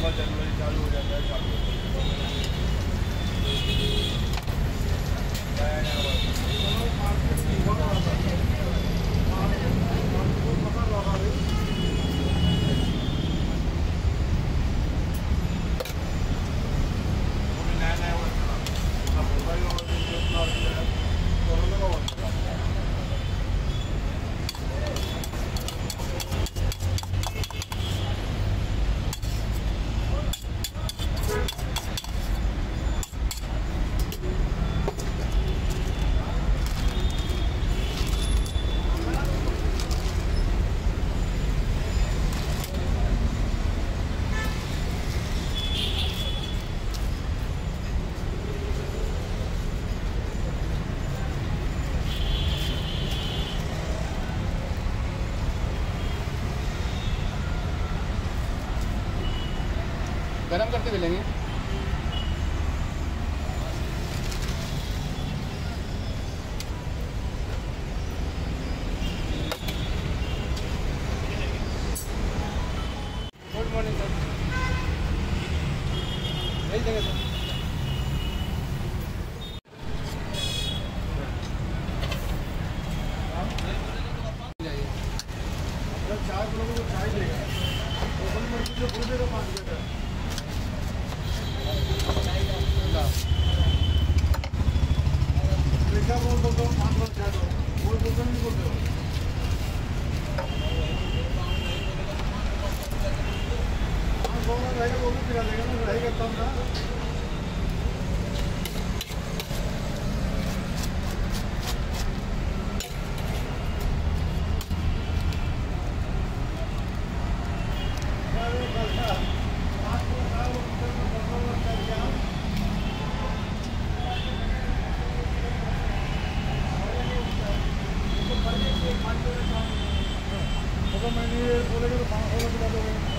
दिसंबर जनवरी चालू हो जाता है, चालू होता गरम करके भी लेंगे। गुड मॉर्निंग सर, भेज देंगे सर। चार लोगों को चाय देगा तो पूरे देगा 5 रुपये का बोल दो 5 लोग चाय दो, बोल दो नहीं बोल दो 5 लोग रहेगा वो भी पिला देगा ना, रहेगा तब ना। मैंने बोलेगा तो 500 रुपये